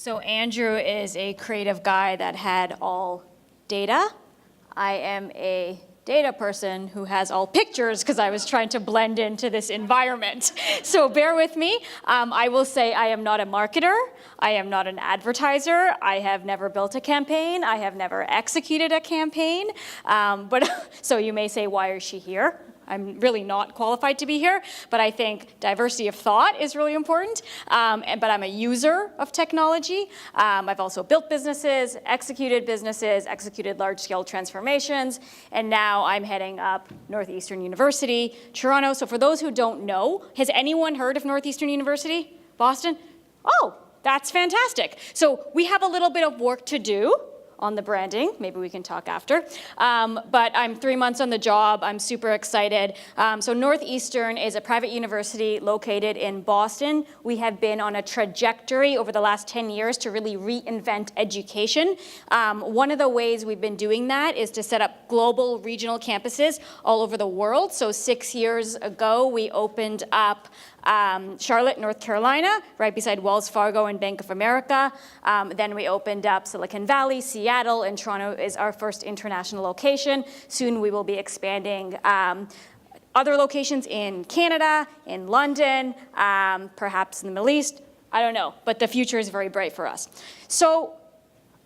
So Andrew is a creative guy that had all data. I am a data person who has all pictures because I was trying to blend into this environment. So bear with me. I will say I am not a marketer. I am not an advertiser. I have never built a campaign. I have never executed a campaign. So you may say, why is she here? I'm really not qualified to be here, but I think diversity of thought is really important. But I'm a user of technology. I've also built businesses, executed large-scale transformations, and now I'm heading up Northeastern University, Toronto. So for those who don't know, has anyone heard of Northeastern University, Boston? Oh, that's fantastic. So we have a little bit of work to do on the branding. Maybe we can talk after. But I'm 3 months on the job. I'm super excited. So Northeastern is a private university located in Boston. We have been on a trajectory over the last 10 years to really reinvent education. One of the ways we've been doing that is to set up global regional campuses all over the world. So 6 years ago, we opened up Charlotte, North Carolina, right beside Wells Fargo and Bank of America. Then we opened up Silicon Valley, Seattle, and Toronto is our first international location. Soon we will be expanding other locations in Canada, in London, perhaps in the Middle East. I don't know, but the future is very bright for us. So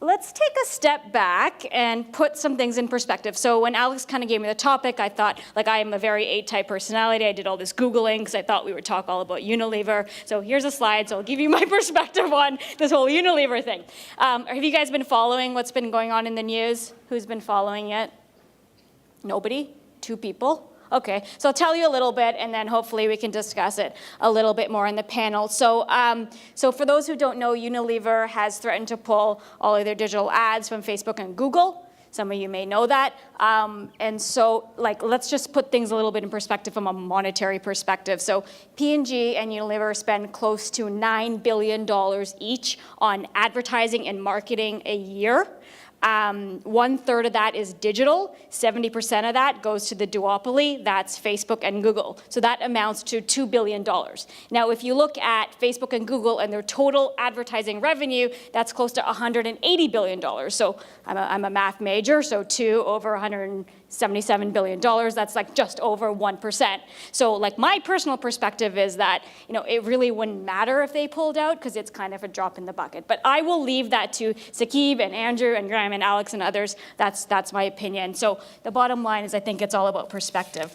let's take a step back and put some things in perspective. So when Alex kind of gave me the topic, I thought, like, I am a very A-type personality. I did all this Googling because I thought we would talk all about Unilever. So here's a slide, so I'll give you my perspective on this whole Unilever thing. Have you guys been following what's been going on in the news? Who's been following it? Nobody? 2 people? Okay, so I'll tell you a little bit, and then hopefully we can discuss it a little bit more in the panel. So, so for those who don't know, Unilever has threatened to pull all of their digital ads from Facebook and Google. Some of you may know that. And so, like, let's just put things a little bit in perspective from a monetary perspective. So P&G and Unilever spend close to $9 billion each on advertising and marketing a year. 1/3 of that is digital. 70% of that goes to the duopoly. That's Facebook and Google. So that amounts to $2 billion. Now, if you look at Facebook and Google and their total advertising revenue, that's close to $180 billion. So I'm a math major, so 2 over $177 billion, that's like just over 1%. So like my personal perspective is that, you know, it really wouldn't matter if they pulled out because it's kind of a drop in the bucket. But I will leave that to Saqib and Andrew and Graham and Alex and others. That's my opinion. So the bottom line is I think it's all about perspective.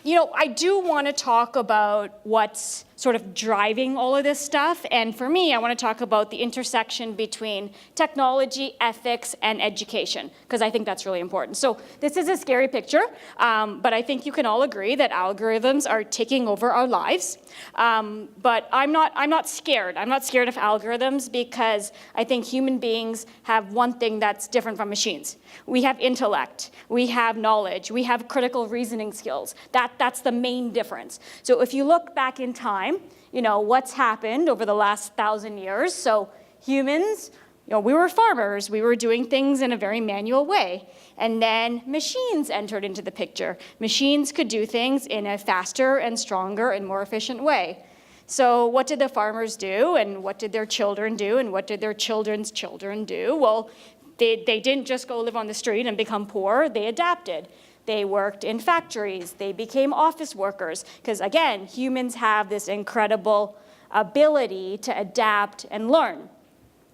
You know, I do want to talk about what's sort of driving all of this stuff. And for me, I want to talk about the intersection between technology, ethics, and education, because I think that's really important. So this is a scary picture, but I think you can all agree that algorithms are taking over our lives. But I'm not scared. I'm not scared of algorithms because I think human beings have one thing that's different from machines. We have intellect, we have knowledge, we have critical reasoning skills. That's the main difference. So if you look back in time, you know, what's happened over the last 1,000 years. So humans, you know, we were farmers. We were doing things in a very manual way. And then machines entered into the picture. Machines could do things in a faster and stronger and more efficient way. So what did the farmers do? And what did their children do? And what did their children's children do? Well, they didn't just go live on the street and become poor. They adapted. They worked in factories. They became office workers. Because again, humans have this incredible ability to adapt and learn.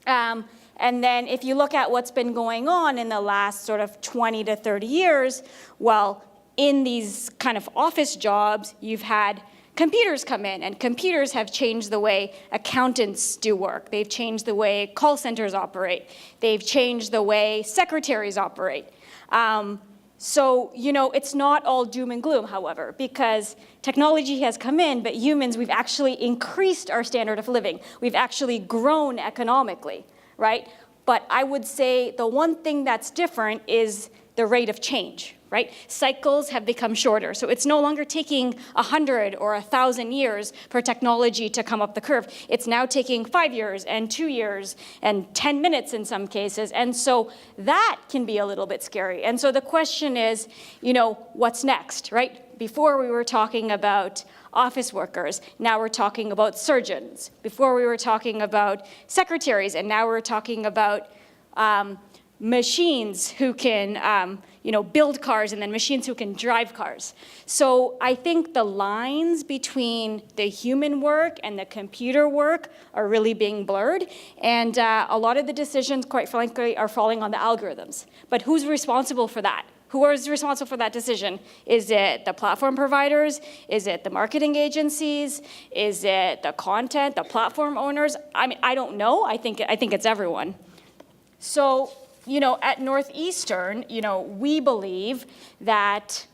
And then if you look at what's been going on in the last sort of 20 to 30 years, well, in these kind of office jobs, you've had computers come in, and computers have changed the way accountants do work. They've changed the way call centers operate. They've changed the way secretaries operate. So, you know, it's not all doom and gloom, however, because technology has come in, but humans, we've actually increased our standard of living. We've actually grown economically, right? But I would say the one thing that's different is the rate of change, right? Cycles have become shorter. So it's no longer taking 100 or 1,000 years for technology to come up the curve. It's now taking 5 years and 2 years and 10 minutes in some cases. And so that can be a little bit scary. And so the question is, you know, what's next, right? before we were talking about office workers, now we're talking about surgeons. Before we were talking about secretaries, and now we're talking about machines who can build cars, and then machines who can drive cars. So I think the lines between the human work and the computer work are really being blurred, and a lot of the decisions, quite frankly, are falling on the algorithms. But who's responsible for that? Who is responsible for that decision? Is it the platform providers? Is it the marketing agencies? Is it the content, the platform owners? I mean, I don't know. I think it's everyone. So, at Northeastern, we believe that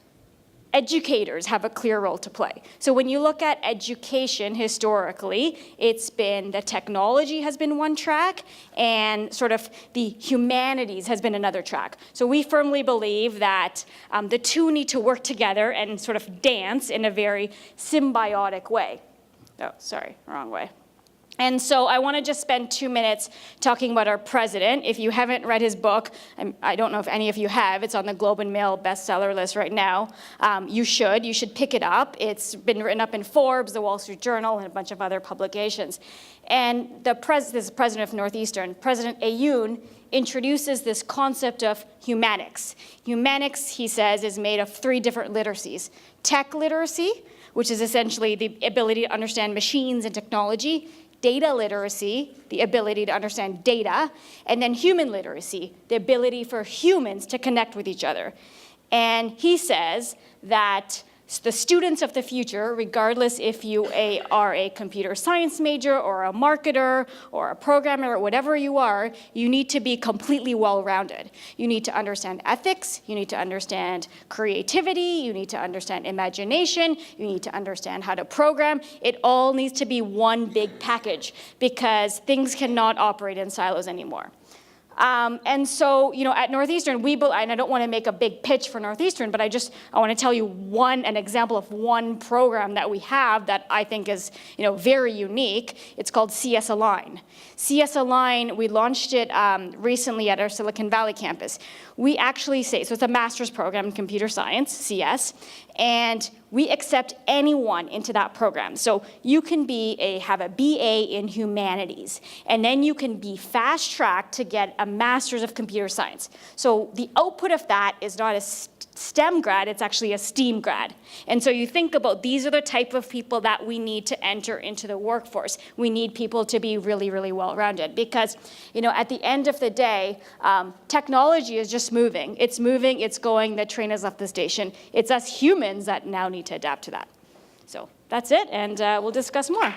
educators have a clear role to play. So when you look at education historically, it's been the technology has been one track, and sort of the humanities has been another track. So we firmly believe that the two need to work together and sort of dance in a very symbiotic way. Oh, sorry, wrong way. And so I want to just spend 2 minutes talking about our president. If you haven't read his book, I don't know if any of you have, it's on the Globe and Mail bestseller list right now. You should pick it up. It's been written up in Forbes, the Wall Street Journal, and a bunch of other publications. And this is the president of Northeastern, President Ayoun, introduces this concept of humanics. Humanics, he says, is made of 3 different literacies. Tech literacy, which is essentially the ability to understand machines and technology. Data literacy, the ability to understand data, and then human literacy, the ability for humans to connect with each other. And he says that the students of the future, regardless if you are a computer science major or a marketer or a programmer or whatever you are, you need to be completely well-rounded. You need to understand ethics, you need to understand creativity, you need to understand imagination, you need to understand how to program. It all needs to be one big package because things cannot operate in silos anymore. And so, at Northeastern, and I don't want to make a big pitch for Northeastern, but I want to tell you an example of one program that we have that I think is, very unique. It's called CS Align. CS Align, we launched it recently at our Silicon Valley campus. We actually so it's a master's program in computer science, CS, and we accept anyone into that program. So you can have a BA in humanities, and then you can be fast-tracked to get a master's of computer science. So the output of that is not a STEM grad, it's actually a STEAM grad. And so you think about these are the type of people that we need to enter into the workforce. We need people to be really, really well-rounded because, at the end of the day, technology is just moving. It's moving, it's going, the train has left the station. It's us humans that now need to adapt to that. So that's it, and we'll discuss more.